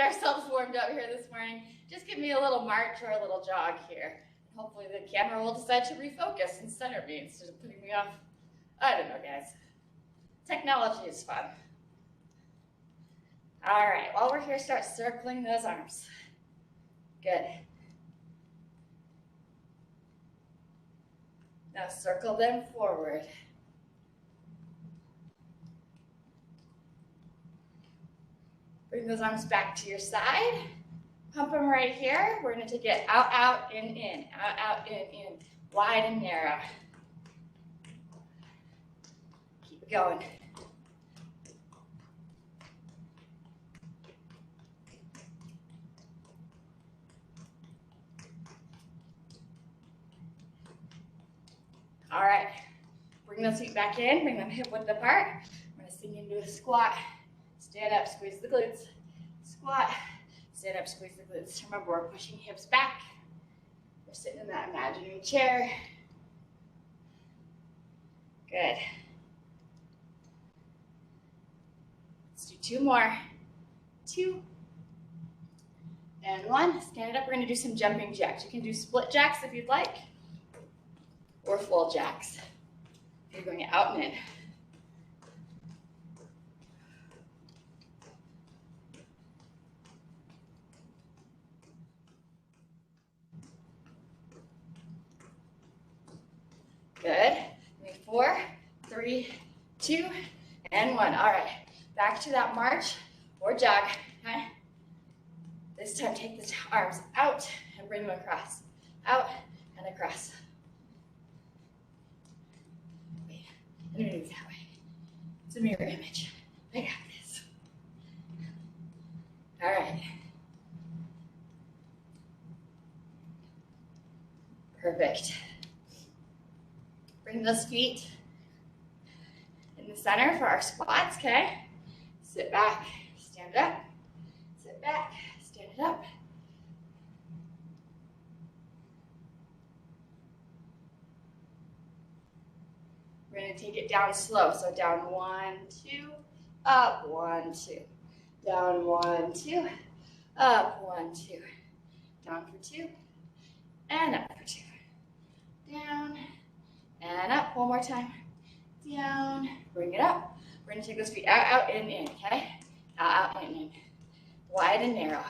ourselves warmed up here this morning. Just give me a little march or a little jog here. Hopefully the camera will decide to refocus and center me instead of putting me off. I don't know, guys. Technology is fun. All right, while we're here, start circling those arms. Good. Now circle them forward. Bring those arms back to your side. Pump them right here. We're going to take it out, out, in, out, out, in, wide and narrow. Keep it going. All right, bring those feet back in, bring them hip width apart. I'm going to sink into a squat. Stand up, squeeze the glutes. Squat, stand up, squeeze the glutes. Remember, we're pushing hips back. We're sitting in that imaginary chair. Good. Let's do 2 more. 2. And 1. Stand up. We're going to do some jumping jacks. You can do split jacks if you'd like, or full jacks. You're going out and in. Good. 4, 3, 2, and 1. All right. Back to that march or jog. Okay? This time, take the arms out and bring them across. Out and across. Wait, I'm going to move that way. It's a mirror image. I got this. All right. Perfect. Bring those feet in the center for our squats, okay? Sit back, stand up. Sit back, stand it up. We're going to take it down slow. So down 1, 2, up 1, 2. Down 1, 2, up 1, 2. Down for 2, and up for 2. Down, and up. One more time. Down, bring it up. We're going to take those feet out, out, in, okay? Out, out, in. Wide and narrow.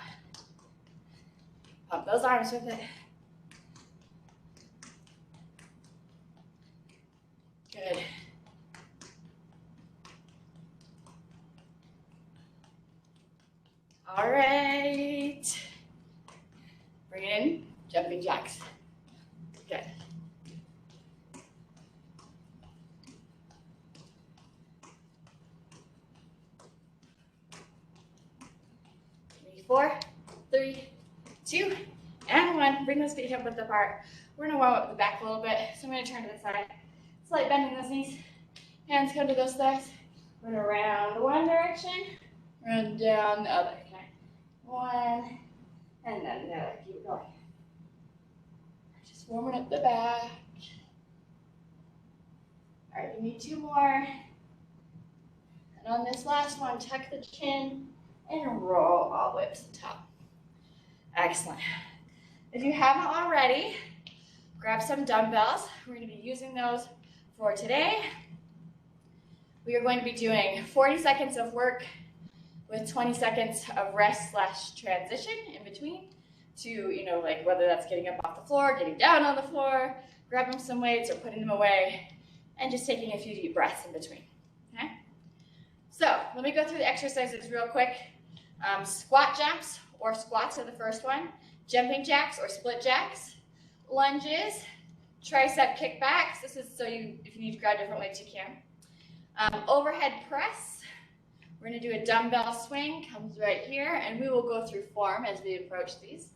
Pump those arms with it. Good. All right. Bring it in, jumping jacks. Good. 4, 3, 2, and 1. Bring those feet hip width apart. We're going to warm up the back a little bit. So I'm going to turn to the side. Slight bend in those knees. Hands come to those thighs. We're going to round one direction, run down the other. Okay. 1, and then the other. Keep it going. Just warming up the back. All right, we need 2 more. And on this last one, tuck the chin and roll all the way up to the top. Excellent. If you haven't already, grab some dumbbells. We're going to be using those for today. We are going to be doing 40 seconds of work with 20 seconds of rest / transition in between to, like whether that's getting up off the floor, getting down on the floor, grabbing some weights or putting them away, and just taking a few deep breaths in between. Okay? So let me go through the exercises real quick. Squat jumps or squats are the first one. Jumping jacks or split jacks. Lunges. Tricep kickbacks. This is so if you need to grab different weights, you can. Overhead press. We're going to do a dumbbell swing. Comes right here, and we will go through form as we approach these.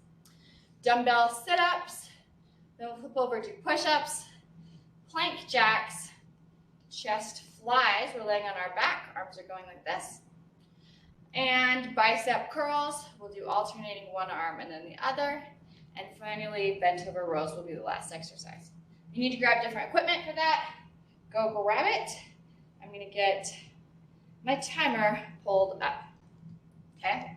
Dumbbell sit-ups. Then we'll flip over to push-ups. Plank jacks. Chest flies. We're laying on our back. Arms are going like this. And bicep curls. We'll do alternating one arm and then the other. And finally, bent over rows will be the last exercise. You need to grab different equipment for that. Go grab it. I'm going to get my timer pulled up. Okay?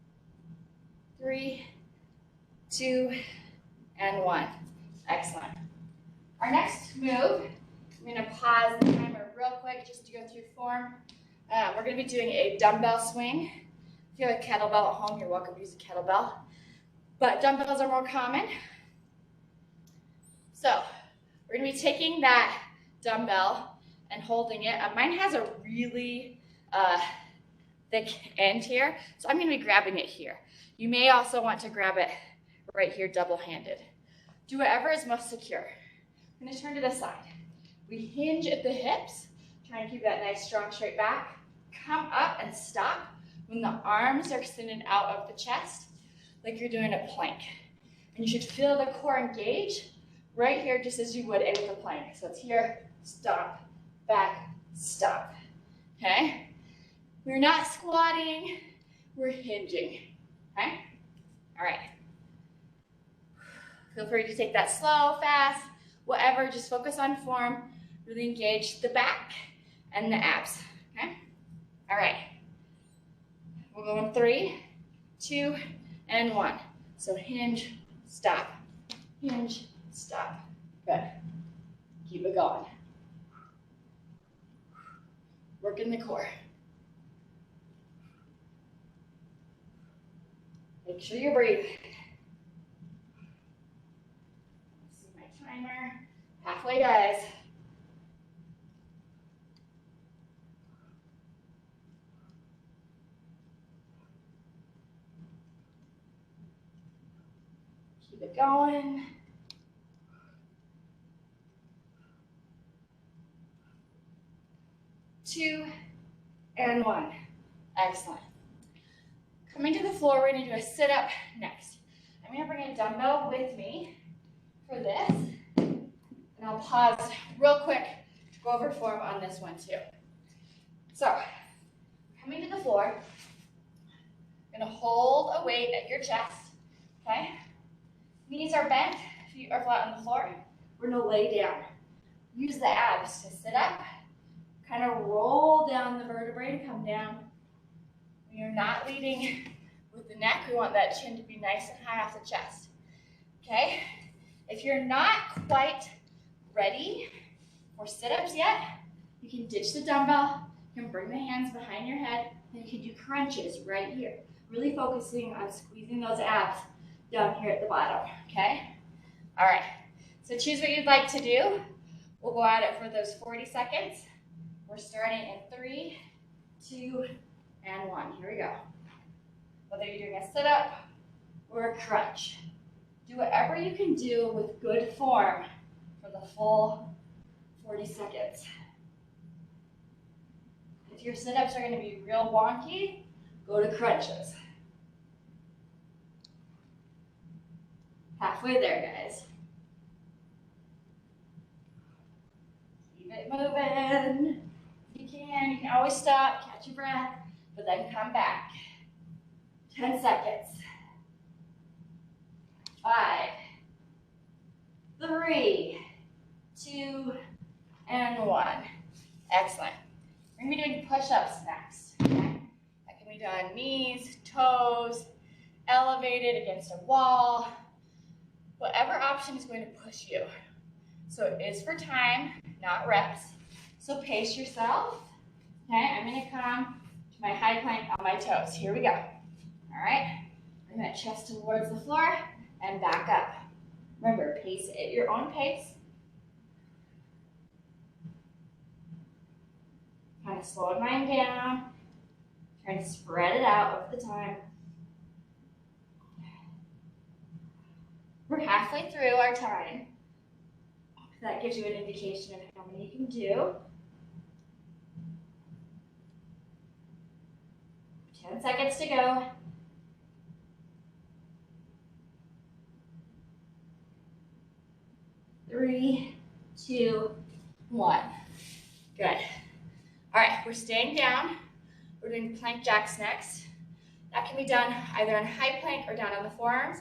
3, 2, and 1. Excellent. Our next move, I'm going to pause the timer real quick just to go through form. We're going to be doing a dumbbell swing. If you have a kettlebell at home, you're welcome to use a kettlebell. But dumbbells are more common. So we're going to be taking that dumbbell and holding it. Mine has a really thick end here, so I'm going to be grabbing it here. You may also want to grab it right here double-handed. Do whatever is most secure. I'm going to turn to the side. We hinge at the hips, try and keep that nice, strong, straight back. Come up and stop when the arms are extended out of the chest, like you're doing a plank. And you should feel the core engage right here, just as you would with a plank. So it's here, stop, back, stop. Okay? We're not squatting, we're hinging. Okay? All right. Feel free to take that slow, fast, whatever, just focus on form. Really engage the back and the abs. Okay? All right. We'll go in 3, 2, and 1. So hinge, stop. Hinge, stop. Good. Keep it going. Working the core. Make sure you're breathing. See my timer. Halfway, guys. Keep it going. 2, and 1. Excellent. Coming to the floor, we're going to do a sit-up next. I'm going to bring a dumbbell with me for this, and I'll pause real quick to go over form on this one too. So, coming to the floor, I'm going to hold a weight at your chest, okay? Knees are bent, feet are flat on the floor. We're going to lay down. Use the abs to sit up. Kind of roll down the vertebrae to come down. When you're not leading with the neck, we want that chin to be nice and high off the chest. Okay? If you're not quite ready for sit-ups yet, you can ditch the dumbbell, you can bring the hands behind your head, and you can do crunches right here. Really focusing on squeezing those abs down here at the bottom, okay? All right, so choose what you'd like to do. We'll go at it for those 40 seconds. We're starting in 3, 2, and 1. Here we go. Whether you're doing a sit-up or a crunch, do whatever you can do with good form for the full 40 seconds. If your sit-ups are going to be real wonky, go to crunches. Halfway there, guys. Keep it moving. You can always stop, catch your breath, but then come back. 10 seconds. 5, 3, 2, and 1. Excellent. We're going to be doing push-ups next. Okay? That can be done knees, toes, elevated against a wall. Whatever option is going to push you. So it is for time, not reps. So pace yourself. Okay, I'm going to come to my high plank on my toes. Here we go. All right, bring that chest towards the floor and back up. Remember, pace at your own pace. Kind of slowing mine down. Trying to spread it out over the time. We're halfway through our time. That gives you an indication of how many you can do. 10 seconds to go. 3, 2, 1. Good. All right, we're staying down. We're doing plank jacks next. That can be done either on high plank or down on the forearms.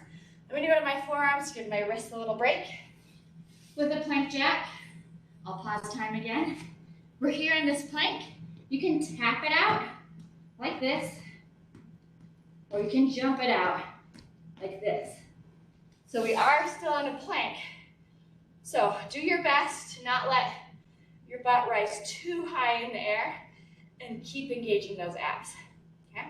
I'm going to go to my forearms, give my wrists a little break. With a plank jack, I'll pause time again. We're here in this plank. You can tap it out like this, or you can jump it out like this. So we are still in a plank. So do your best to not let your butt rise too high in the air and keep engaging those abs, okay?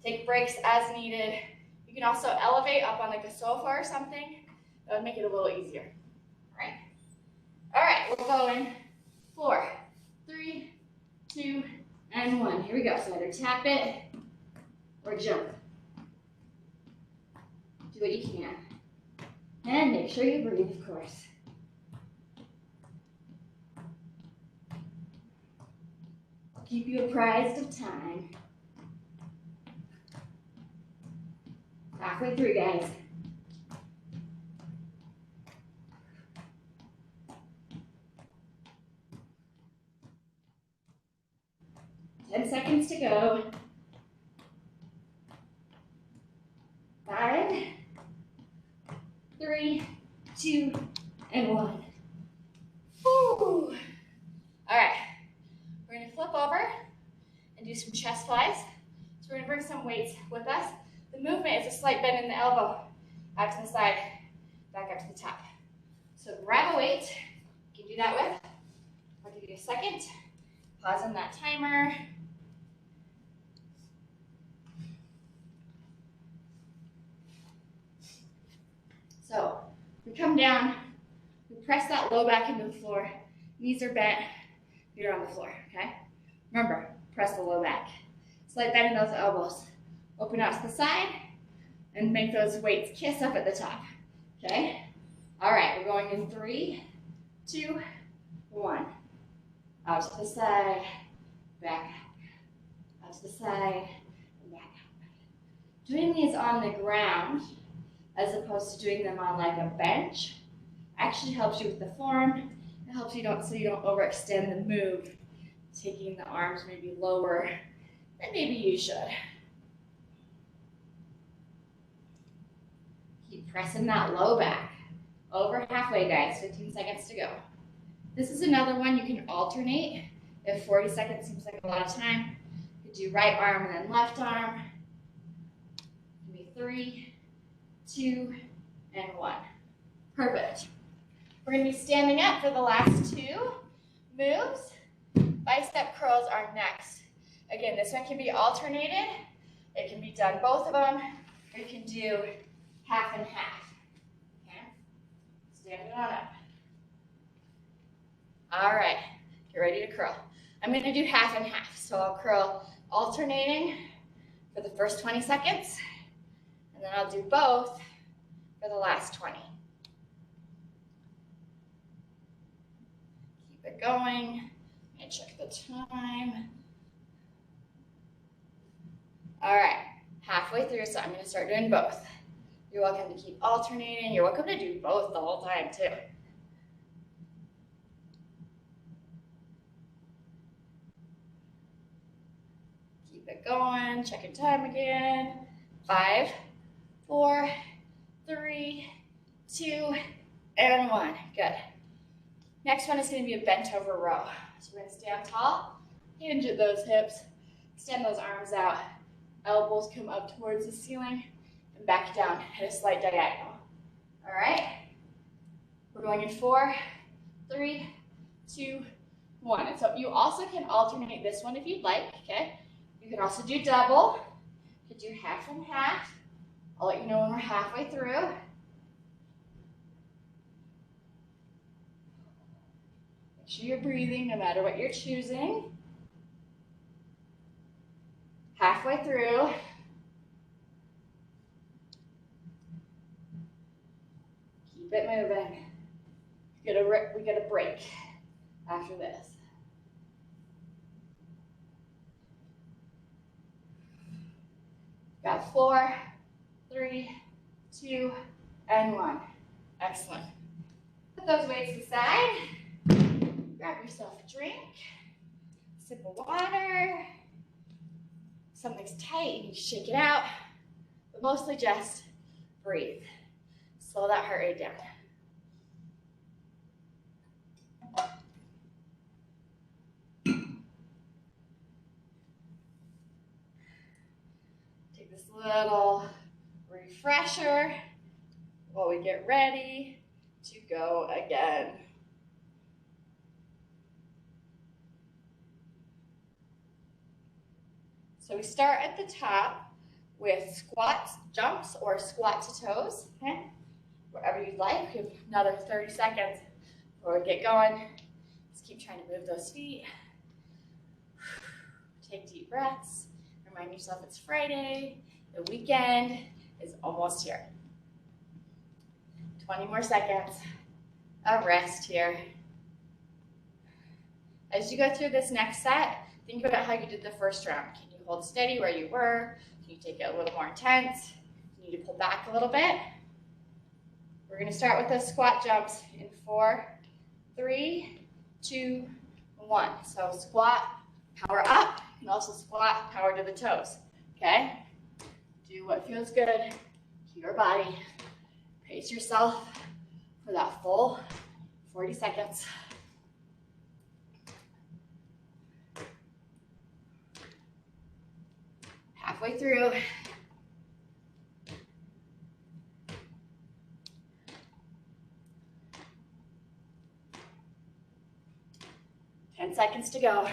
Take breaks as needed. You can also elevate up on like a sofa or something. That would make it a little easier, all right? All right, we're going 4, 3, 2, and 1. Here we go. So either tap it or jump. Do what you can. And make sure you breathe, of course. I'll keep you apprised of time. Halfway through, guys. Ten seconds to go. 5, 3, 2, and 1. Woo. All right, we're gonna flip over and do some chest flies. So we're gonna bring some weights with us. The movement is a slight bend in the elbow, out to the side, back up to the top. So grab a weight, you can do that with. I'll give you a second. Pause on that timer. So we come down, we press that low back into the floor, knees are bent, feet are on the floor, okay? Remember, press the low back. Slight bend in those elbows. Open out to the side and make those weights kiss up at the top, okay? All right, we're going in 3, 2, 1. Out to the side, back up. Out to the side, and back up. Doing these on the ground, as opposed to doing them on like a bench, actually helps you with the form. It helps you so you don't overextend the move, taking the arms maybe lower than maybe you should. Keep pressing that low back. Over halfway, guys. 15 seconds to go. This is another one you can alternate. If 40 seconds seems like a lot of time, you could do right arm and then left arm. Give me 3, 2, and 1. Perfect. We're going to be standing up for the last 2 moves. Bicep curls are next. Again, this one can be alternated. It can be done both of them, or you can do half and half. Okay? Stand it on up. All right, get ready to curl. I'm going to do half and half. So I'll curl alternating for the first 20 seconds, and then I'll do both for the last 20. Keep it going. And check the time. All right, halfway through, so I'm going to start doing both. You're welcome to keep alternating. You're welcome to do both the whole time, too. Keep it going. Checking time again. 5, 4, 3, 2, and 1. Good. Next one is going to be a bent over row. So we're going to stand tall, hinge at those hips, extend those arms out, elbows come up towards the ceiling, and back down at a slight diagonal. All right? We're going in 4, 3, 2, 1. And so you also can alternate this one if you'd like, okay? You can also do double. You could do half and half. I'll let you know when we're halfway through. Make sure you're breathing no matter what you're choosing. Halfway through. Keep it moving. We get a break after this. Got 4, 3, 2, and 1. Excellent. Put those weights aside. Grab yourself a drink, sip of water. Something's tight, you shake it out, but mostly just breathe. Slow that heart rate down. Take this little refresher while we get ready to go again. So we start at the top with squats, jumps, or squat to toes, okay? Wherever you'd like. We have another 30 seconds before we get going. Just keep trying to move those feet. Take deep breaths. Remind yourself it's Friday. The weekend is almost here. 20 more seconds of rest here. As you go through this next set, think about how you did the first round. Can you hold steady where you were? Can you take it a little more intense? You need to pull back a little bit. We're going to start with those squat jumps in 4, 3, 2, 1. So squat, power up, and also squat, power to the toes. Okay? Do what feels good to your body. Pace yourself for that full 40 seconds. Halfway through. Ten seconds to go.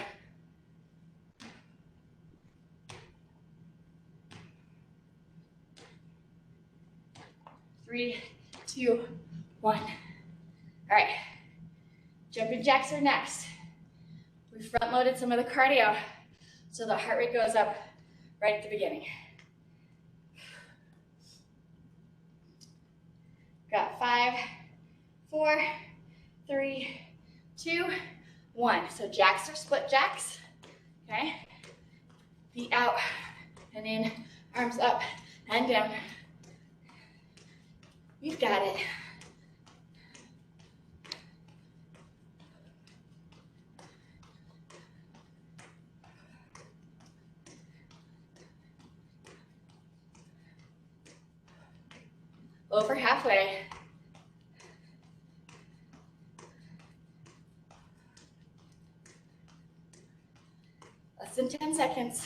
3, 2, 1. All right, jumping jacks are next. We front loaded some of the cardio so the heart rate goes up right at the beginning. Got 5, 4, 3, 2, 1. So jacks are split jacks, okay? Feet out and in, arms up and down. You've got it. Over halfway. Less than 10 seconds.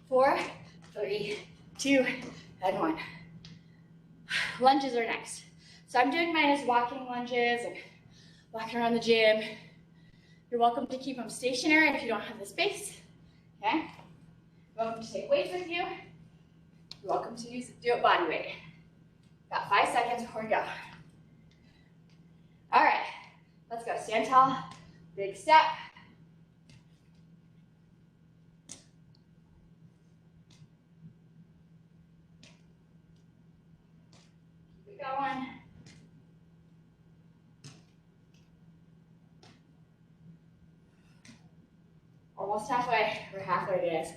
4, 3, 2, and 1. Lunges are next. So I'm doing mine as walking lunges and walking around the gym. You're welcome to keep them stationary if you don't have the space. Okay? You're welcome to take weights with you. You're welcome to do it body weight. Got 5 seconds before we go. All right, let's go. Stand tall, big step. Keep it going. Almost halfway. We're halfway, guys.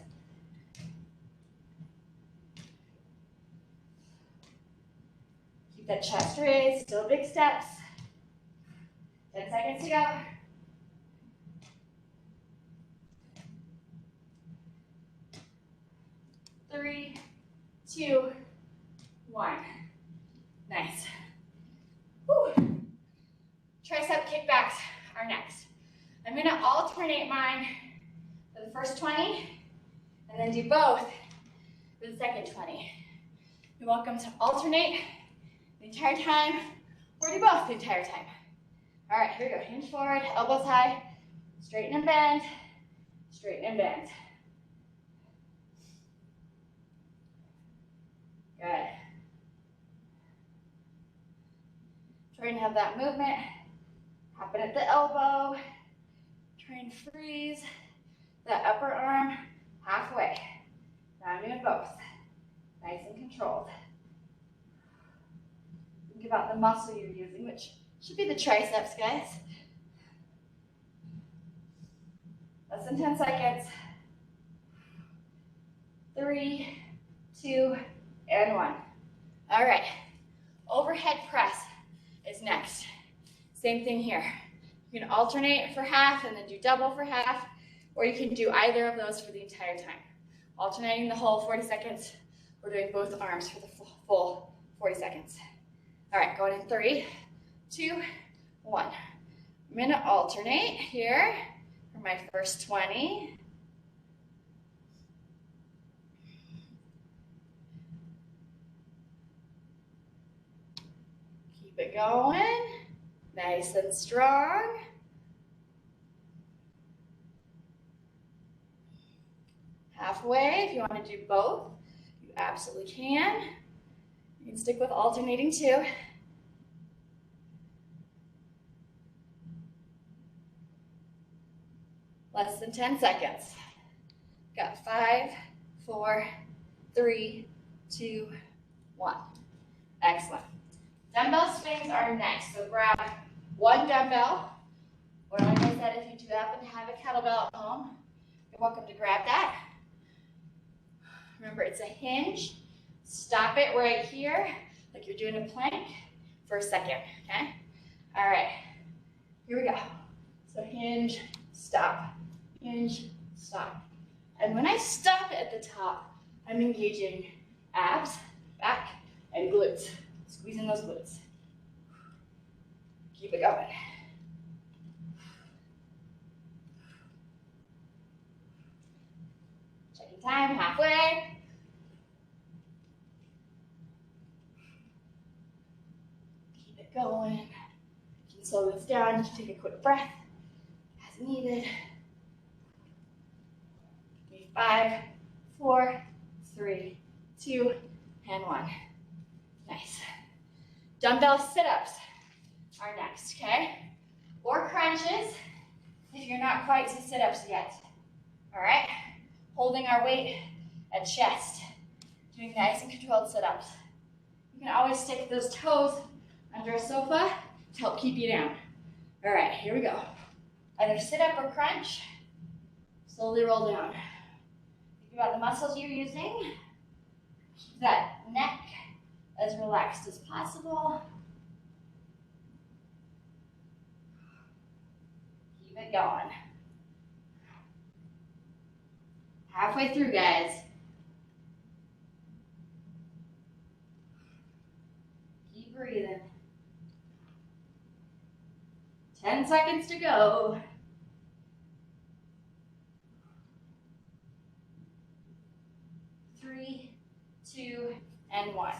Keep that chest raised, still big steps. 10 seconds to go. 3, 2, 1. Nice. Whew. Tricep kickbacks are next. I'm going to alternate mine for the first 20 and then do both for the second 20. You're welcome to alternate the entire time or do both the entire time. All right, here we go. Hinge forward, elbows high, straighten and bend, straighten and bend. Good. Try and have that movement happen at the elbow. Try and freeze that upper arm halfway. Now I'm doing both. Nice and controlled. Think about the muscle you're using, which should be the triceps, guys. Less than 10 seconds. 3, 2, and 1. All right, overhead press is next. Same thing here. You can alternate for half and then do double for half, or you can do either of those for the entire time. Alternating the whole 40 seconds, we're doing both arms for the full 40 seconds. All right, going in 3, 2, 1. I'm gonna alternate here for my first 20. Keep it going. Nice and strong. Halfway, if you want to do both, you absolutely can. You can stick with alternating too. Less than 10 seconds. Got 5, 4, 3, 2, 1. Excellent. Dumbbell swings are next. So grab one dumbbell, or like I said, if you do happen to have a kettlebell at home, you're welcome to grab that. Remember, it's a hinge. Stop it right here, like you're doing a plank, for a second, okay? All right, here we go. So hinge, stop, hinge, stop. And when I stop at the top, I'm engaging abs, back, and glutes. Squeezing those glutes. Keep it going. Checking time, halfway. Keep it going. You can slow this down, just take a quick breath as needed. 5, 4, 3, 2, and 1. Nice. Dumbbell sit-ups are next, okay? Or crunches if you're not quite to sit-ups yet. All right? Holding our weight at chest. Doing nice and controlled sit-ups. You can always stick those toes under a sofa to help keep you down. All right, here we go. Either sit-up or crunch. Slowly roll down. Think about the muscles you're using. Keep that neck as relaxed as possible. Keep it going. Halfway through, guys. Keep breathing. 10 seconds to go. 3, 2, and 1.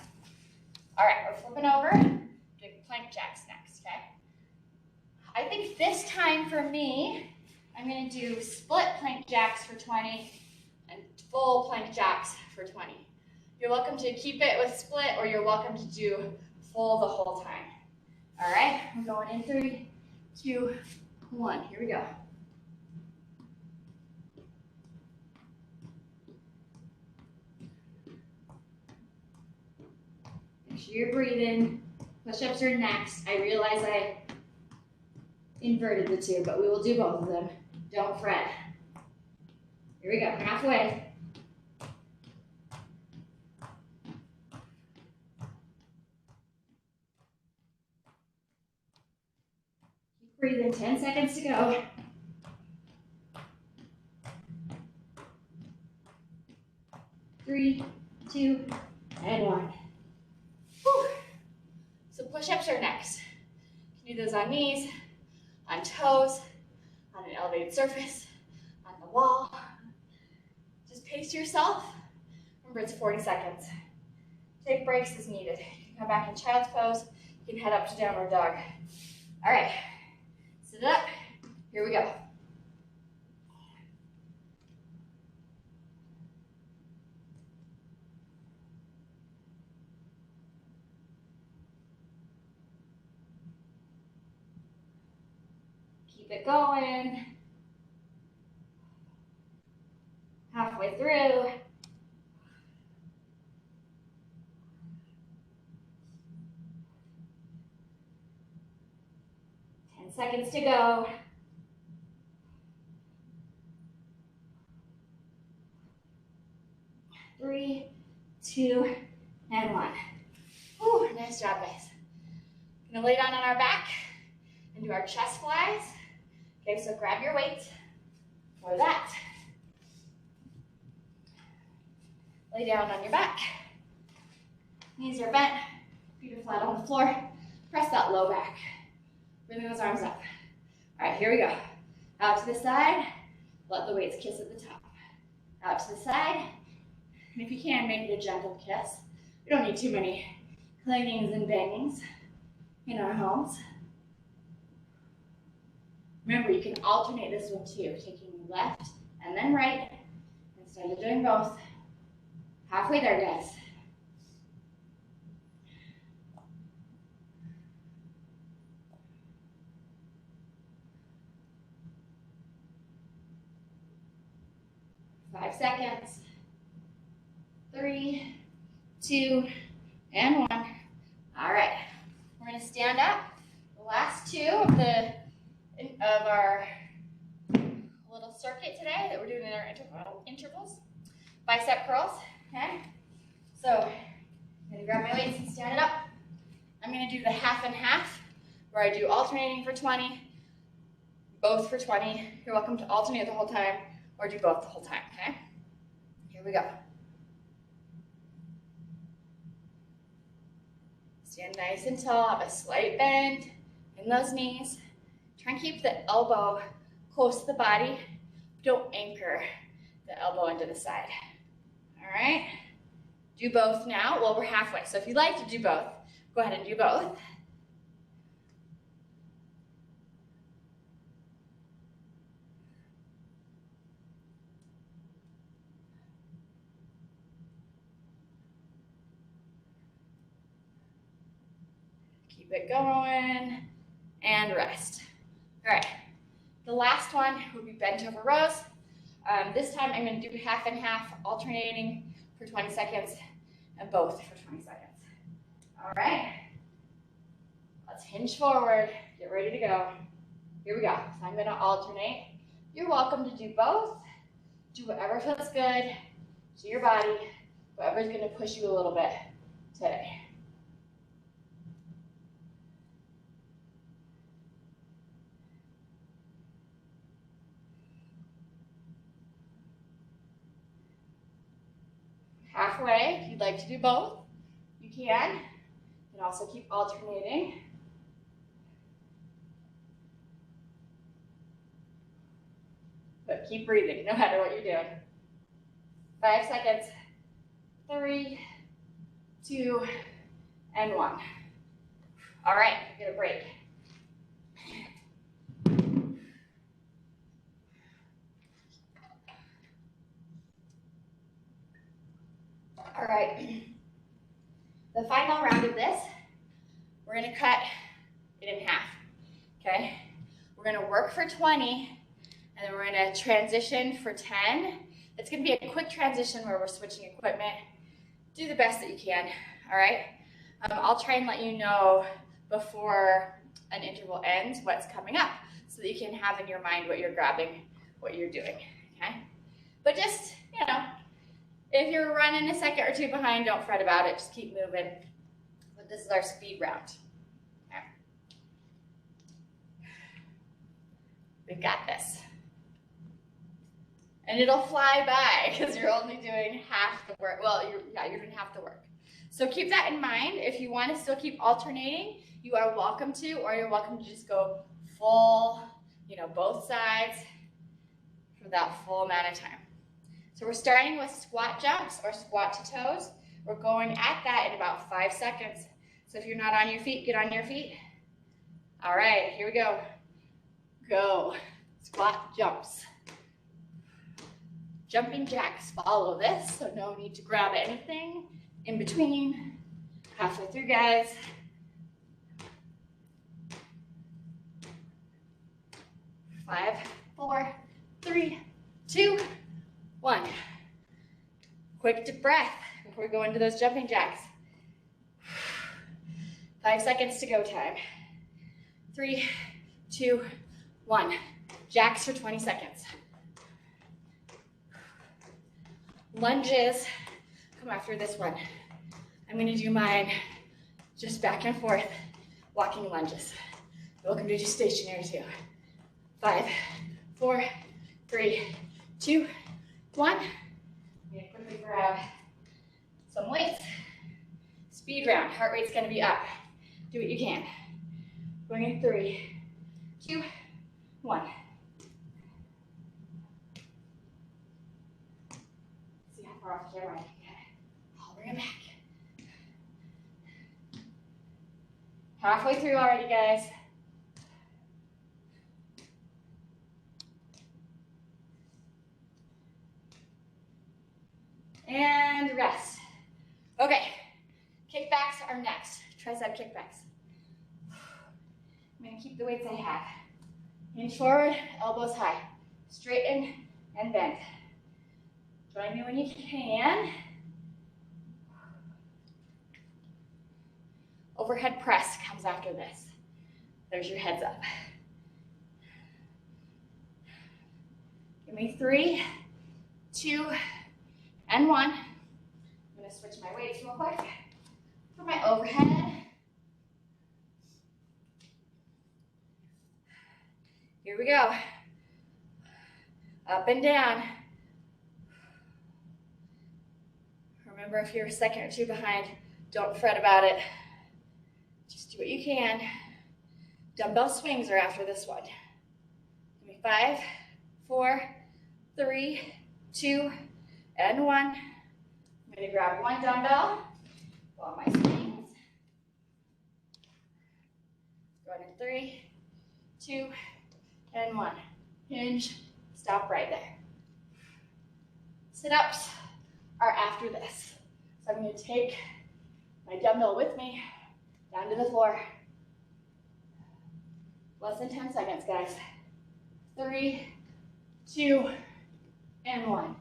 All right, we're flipping over, doing plank jacks next, okay? I think this time for me, I'm gonna do split plank jacks for 20 and full plank jacks for 20. You're welcome to keep it with split, or you're welcome to do full the whole time. All right, we're going in 3, 2, 1, here we go. Make sure you're breathing. Push-ups are next. I realize I inverted the two, but we will do both of them. Don't fret. Here we go, halfway. Keep breathing, 10 seconds to go. Three, 2, and 1. Whew. So push-ups are next. You can do those on knees, on toes, on an elevated surface, on the wall. Just pace yourself. Remember, it's 40 seconds. Take breaks as needed. You can come back in child's pose. You can head up to downward dog. All right, sit up. Here we go. Keep it going. Halfway through. Seconds to go. 3, 2, and 1. Whew, nice job, guys. We're gonna lay down on our back and do our chest flies. Okay, so grab your weight for that. Lay down on your back. Knees are bent, feet are flat on the floor. Press that low back. Bring those arms up. All right, here we go. Out to the side. Let the weights kiss at the top. Out to the side. And if you can, make it a gentle kiss. We don't need too many clangings and bangings. in our homes. Remember, you can alternate this one too, taking left and then right instead of doing both. Halfway there, guys. Five seconds. 3, 2, and 1. All right, we're gonna stand up. The last two of our little circuit today that we're doing in our intervals. Bicep curls, okay? So I'm gonna grab my weights and stand it up. I'm gonna do the half and half, where I do alternating for 20, both for 20. You're welcome to alternate the whole time, or do both the whole time, okay? Here we go. Stand nice and tall, have a slight bend in those knees. Try and keep the elbow close to the body. Don't anchor the elbow into the side. All right? Do both now. Well, we're halfway, so if you'd like to do both, go ahead and do both. Keep it going, and rest. All right, the last one would be bent over rows. This time I'm gonna do half and half, alternating for 20 seconds, and both for 20 seconds. All right, let's hinge forward, get ready to go. Here we go, so I'm gonna alternate. You're welcome to do both. Do whatever feels good to your body, whatever's gonna push you a little bit today. Halfway, if you'd like to do both, you can. You can also keep alternating. But keep breathing, no matter what you're doing. 5 seconds. 3, 2, and 1. All right, get a break. All right, the final round of this, we're gonna cut it in half, okay? We're gonna work for 20, and then we're gonna transition for 10. It's gonna be a quick transition where we're switching equipment. Do the best that you can, all right? I'll try and let you know before an interval ends what's coming up, so that you can have in your mind what you're grabbing, what you're doing, okay? But just, you know, if you're running a second or two behind, don't fret about it. Just keep moving. But this is our speed round. Okay. We've got this. And it'll fly by because you're only doing half the work. Well, you're doing half the work. So keep that in mind. If you want to still keep alternating, you are welcome to, or you're welcome to just go full, you know, both sides for that full amount of time. So we're starting with squat jumps or squat to toes. We're going at that in about 5 seconds. So if you're not on your feet, get on your feet. All right, here we go. Go. Squat jumps. Jumping jacks follow this, so no need to grab anything in between. Halfway through, guys. Five, 4, 3, 2, 1. Quick deep breath before we go into those jumping jacks. 5 seconds to go time. 3, 2, 1. Jacks for 20 seconds. Lunges come after this one. I'm going to do mine just back and forth, walking lunges. You're welcome to do stationary too. 5, 4, 3, 2, 1. I'm going to quickly grab some weights. Speed round. Heart rate's going to be up. Do what you can. Going in 3, 2, 1. See how far off camera I can get. I'll bring it back. Halfway through already, guys. And rest. Okay, kickbacks are next. Tricep kickbacks. I'm gonna keep the weights I have. Hinge forward, elbows high. Straighten and bend. Join me when you can. Overhead press comes after this. There's your heads up. Give me 3, 2, and 1. I'm gonna switch my weights real quick for my overhead. Here we go. Up and down. Remember, if you're a second or two behind, don't fret about it. Just do what you can. Dumbbell swings are after this one. Give me 5, 4, 3, 2, and 1. I'm going to grab one dumbbell while my swings. Going in 3, 2, and 1. Hinge, stop right there. Sit-ups are after this. So I'm going to take my dumbbell with me down to the floor. Less than 10 seconds, guys. 3, 2, and 1.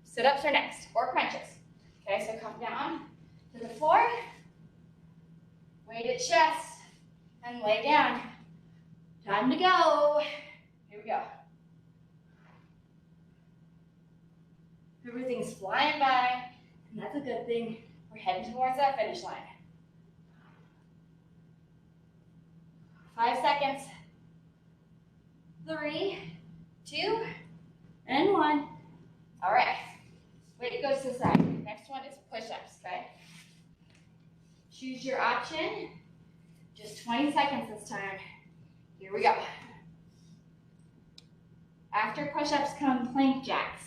Sit-ups are next, or crunches. Okay, so come down to the floor, weighted chest, and lay down. Time to go. Here we go. Everything's flying by, and that's a good thing. We're heading towards that finish line. 5 seconds. 3, 2, and 1. All right. Weight goes to the side. Next one is push-ups, okay? Choose your option. Just 20 seconds this time. Here we go. After push-ups come plank jacks.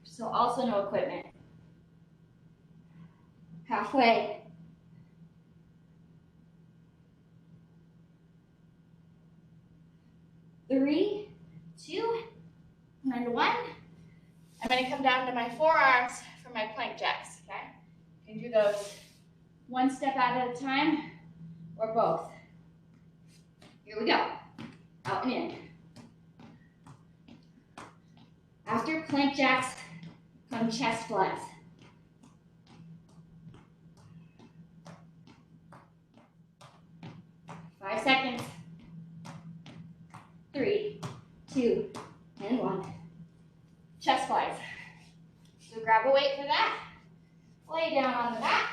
So also no equipment. Halfway. Three, 2, and 1. I'm going to come down to my forearms for my plank jacks, okay? You can do those one step at a time or both. Here we go. Out and in. After plank jacks come chest flies. Five seconds. 3, 2, and 1. Chest flies. So grab a weight for that. Lay down on the back.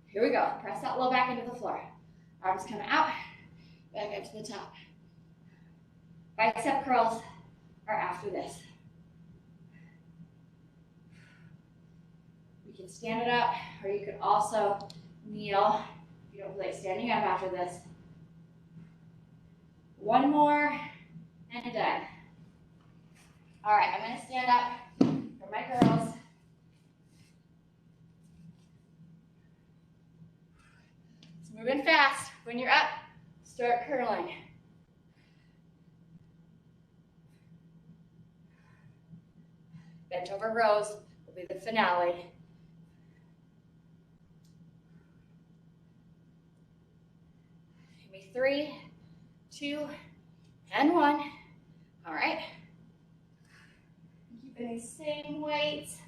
Here we go. Press that low back into the floor. Arms come out, back up to the top. Bicep curls are after this. You can stand it up, or you could also kneel if you don't feel like standing up after this. One more, and done. All right, I'm going to stand up for my curls. It's moving fast. When you're up, start curling. Bent over rows will be the finale. Give me 3, 2, and 1. All right. Keeping these same weights.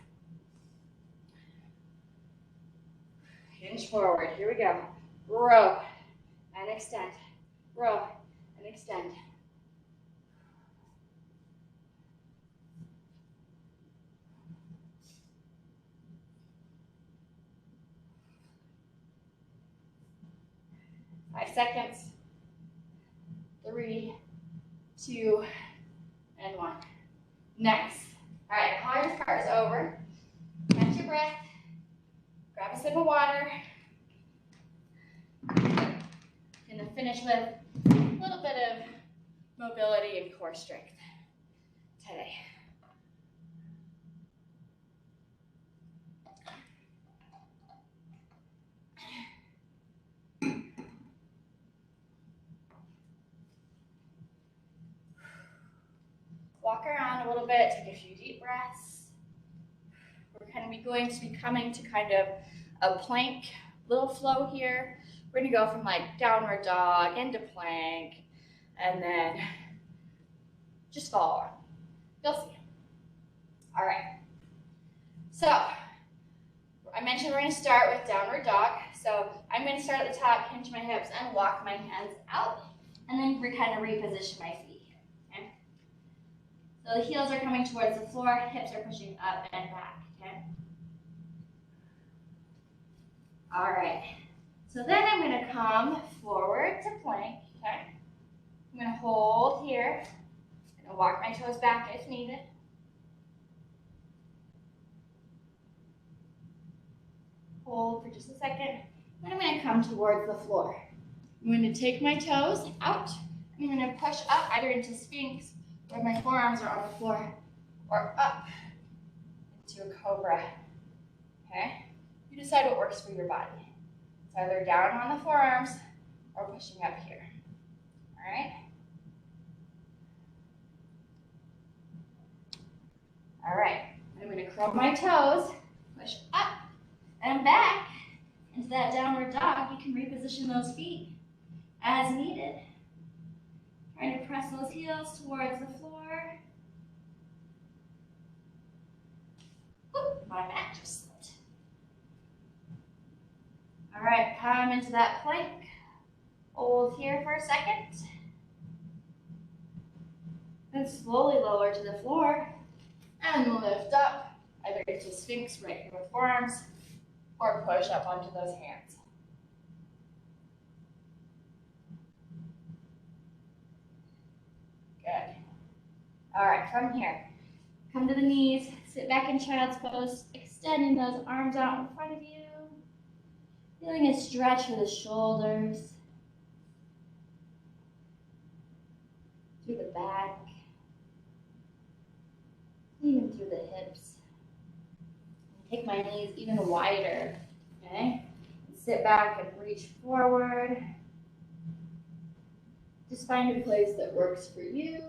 Hinge forward. Here we go. Row and extend. Row and extend. Five seconds. 3, 2, and 1. Nice. All right, hard cars over. Catch your breath. Grab a sip of water. Gonna finish with a little bit of mobility and core strength today. walk around a little bit, take a few deep breaths. We're going to be coming to kind of a plank, little flow here. We're gonna go from like downward dog into plank, and then just follow on. You'll see. All right. So I mentioned we're gonna start with downward dog. So I'm gonna start at the top, hinge my hips, and walk my hands out, and then kind of reposition my feet here, okay? So the heels are coming towards the floor, hips are pushing up and back, okay? All right. So then I'm gonna come forward to plank, okay? I'm gonna hold here. I'm gonna walk my toes back if needed. Hold for just a second. Then I'm gonna come towards the floor. I'm gonna take my toes out. I'm gonna push up either into Sphinx, where my forearms are on the floor, or up into a cobra, okay? You decide what works for your body. It's either down on the forearms or pushing up here, all right? All right, I'm gonna curl my toes, push up and back into that downward dog. You can reposition those feet as needed. Trying to press those heels towards the floor. Whoop, my mat just slipped. All right, come into that plank. Hold here for a second. Then slowly lower to the floor and lift up, either into Sphinx right here with forearms, or push up onto those hands. Good. All right, from here, come to the knees, sit back in child's pose, extending those arms out in front of you. Feeling a stretch for the shoulders, through the back, even through the hips. Take my knees even wider, okay? Sit back and reach forward. Just find a place that works for you.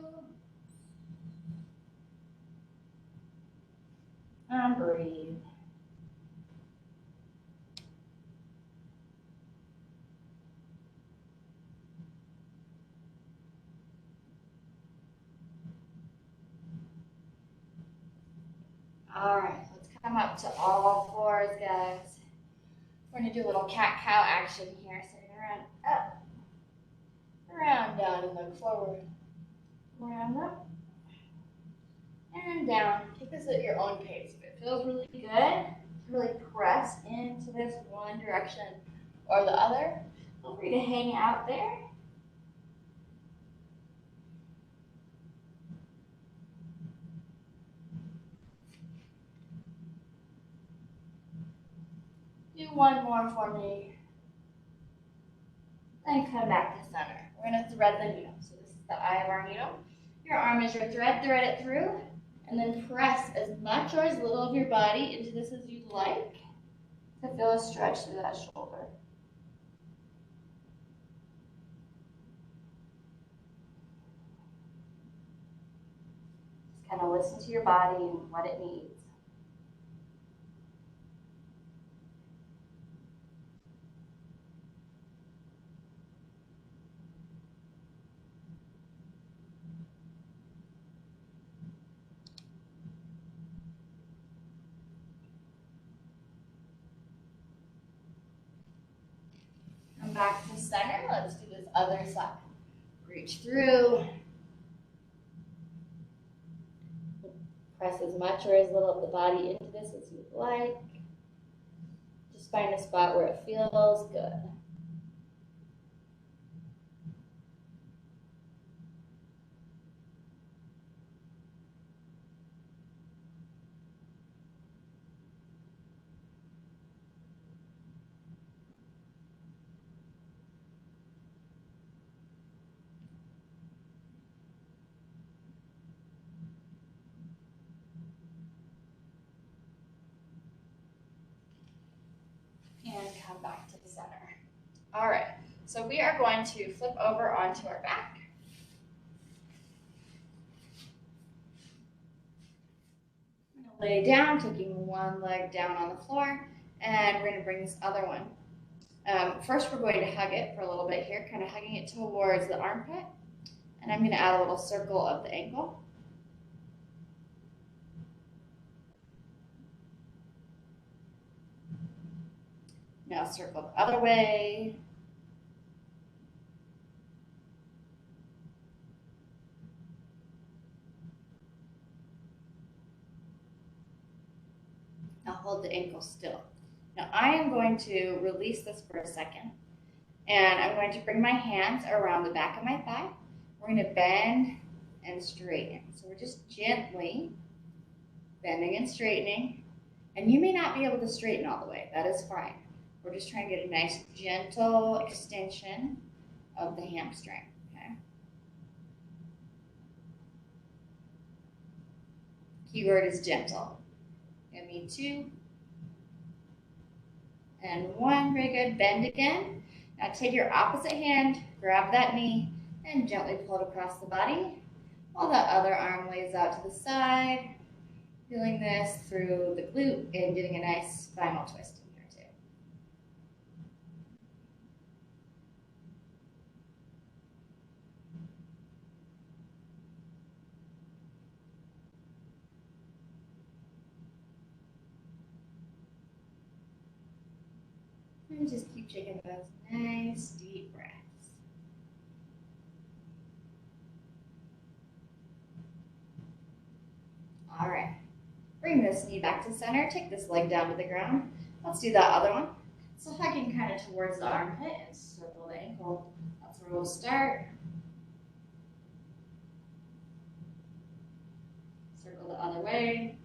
And breathe. All right, let's come up to all fours, guys. We're gonna do a little cat-cow action here. Sitting around, up, around, down, and look forward. Around, up, and down. Take this at your own pace. If it feels really good, really press into this one direction or the other. Feel free to hang out there. Do one more for me. Then come back to center. We're going to thread the needle. So this is the eye of our needle. Your arm is your thread. Thread it through. And then press as much or as little of your body into this as you'd like to feel a stretch through that shoulder. Just kind of listen to your body and what it needs. Back to center. Let's do this other side. Reach through. Press as much or as little of the body into this as you'd like. Just find a spot where it feels good. And come back to the center. All right, so we are going to flip over onto our back. Lay down, taking one leg down on the floor, and we're going to bring this other one. First, we're going to hug it for a little bit here, kind of hugging it towards the armpit. And I'm going to add a little circle of the ankle. Now circle the other way. Now hold the ankle still. Now I am going to release this for a second, and I'm going to bring my hands around the back of my thigh. We're going to bend and straighten. So we're just gently bending and straightening. And you may not be able to straighten all the way. That is fine. We're just trying to get a nice gentle extension of the hamstring. Okay. Keyword is gentle. Give me 2 and 1. Very good. Bend again. Now take your opposite hand, grab that knee, and gently pull it across the body while the other arm lays out to the side. Feeling this through the glute and getting a nice spinal twist in here too. And just keep taking those nice deep breaths. All right. Bring this knee back to center. Take this leg down to the ground. Let's do that other one. So hugging kind of towards the armpit and circle the ankle. That's where we'll start. Circle the other way.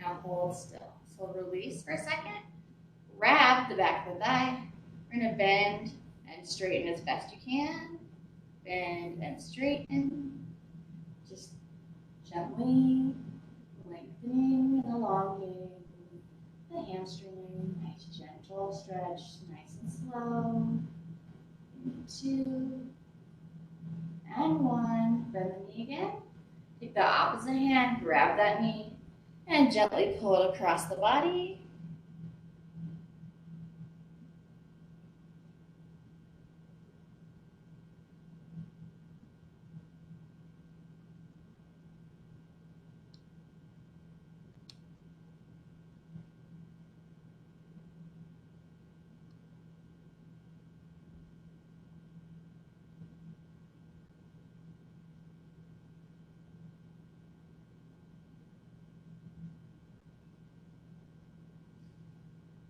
Now hold still. So release for a second. Grab the back of the thigh. We're going to bend and straighten as best you can. Bend and straighten. Just gently lengthening and elongating the hamstring. Nice gentle stretch, nice and slow. 2 and 1. Bend the knee again. Take the opposite hand, grab that knee, and gently pull it across the body.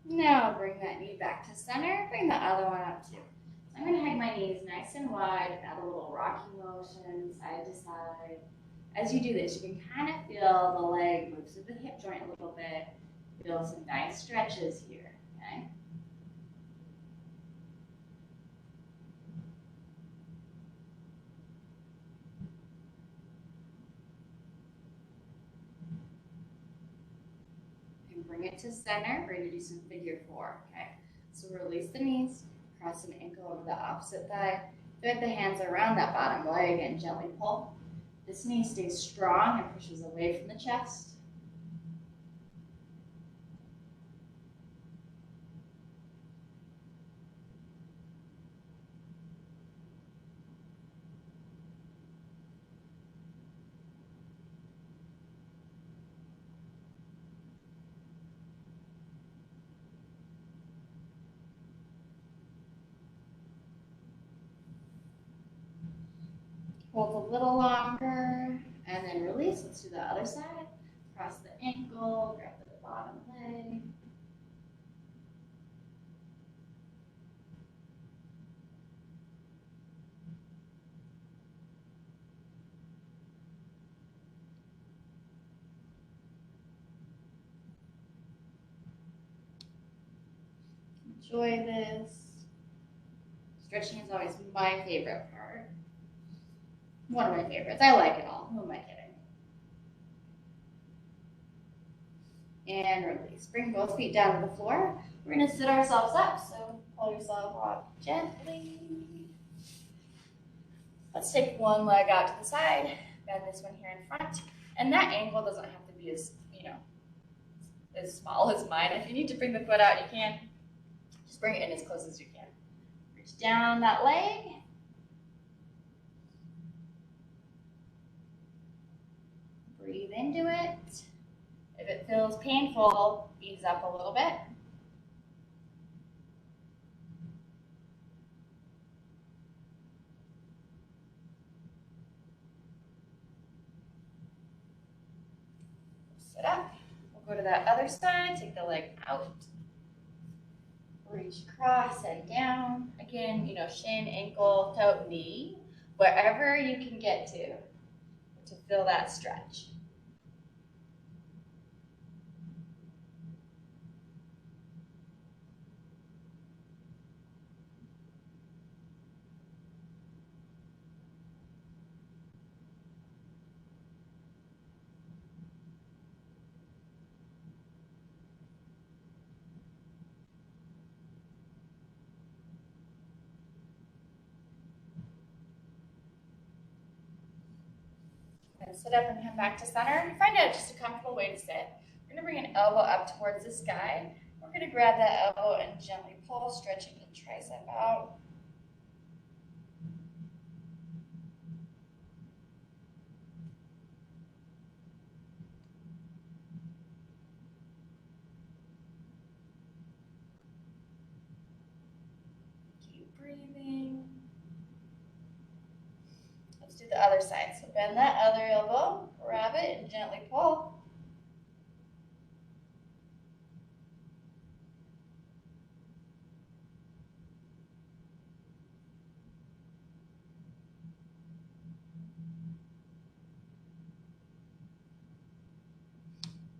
Now bring that knee back to center. Bring the other one up too. So I'm going to hug my knees nice and wide. Add a little rocking motion side to side. As you do this, you can kind of feel the leg move through the hip joint a little bit. Feel some nice stretches here. Okay. Bring it to center. We're going to do some figure 4. Okay. So release the knees, cross an ankle over the opposite thigh, thread the hands around that bottom leg and gently pull. This knee stays strong and pushes away from the chest. Hold a little longer, and then release. Let's do the other side. Cross the ankle, grab the bottom leg. Enjoy this. Stretching is always my favorite part. One of my favorites. I like it all. Who am I kidding? And release. Bring both feet down to the floor. We're going to sit ourselves up. So pull yourself up gently. Let's take one leg out to the side, bend this one here in front, and that angle doesn't have to be as, as small as mine. If you need to bring the foot out, you can. Just bring it in as close as you can. Reach down that leg. Breathe into it. If it feels painful, ease up a little bit. Sit up. We'll go to that other side. Take the leg out. Reach across and down. Again, shin, ankle, toe, knee, wherever you can get to feel that stretch. And sit up and come back to center. Find out just a comfortable way to sit. We're going to bring an elbow up towards the sky. We're going to grab that elbow and gently pull, stretching the tricep out. Keep breathing. Let's do the other side. So bend that other elbow, grab it, and gently pull.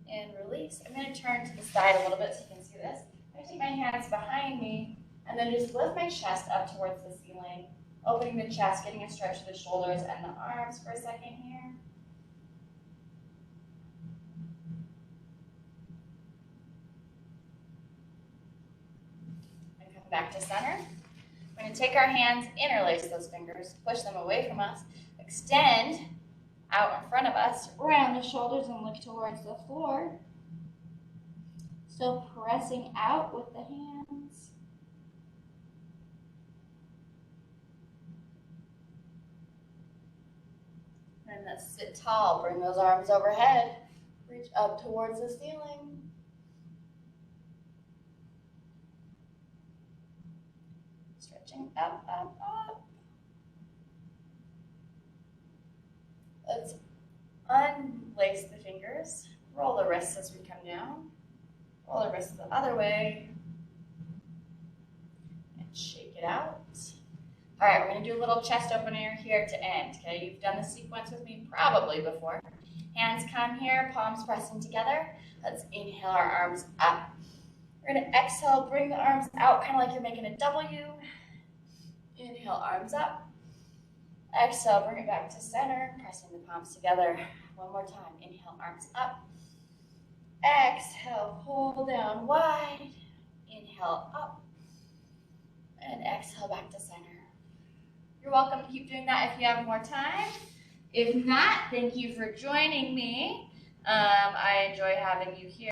And release. I'm going to turn to the side a little bit so you can see this. I'm going to take my hands behind me and then just lift my chest up towards the ceiling, opening the chest, getting a stretch to the shoulders and the arms for a second here. And come back to center. We're going to take our hands, interlace those fingers, push them away from us, extend out in front of us, round the shoulders and look towards the floor. Still pressing out with the hands. And let's sit tall, bring those arms overhead, reach up towards the ceiling. Stretching up, up, up. Let's unlace the fingers, roll the wrists as we come down, roll the wrists the other way, and shake it out. All right, we're going to do a little chest opener here to end, okay? You've done this sequence with me probably before. Hands come here, palms pressing together. Let's inhale our arms up. We're going to exhale, bring the arms out, kind of like you're making a W. Inhale, arms up. Exhale, bring it back to center, pressing the palms together. One more time. Inhale, arms up. Exhale, pull down wide. Inhale, up. And exhale, back to center. You're welcome to keep doing that if you have more time. If not, thank you for joining me. I enjoy having you here.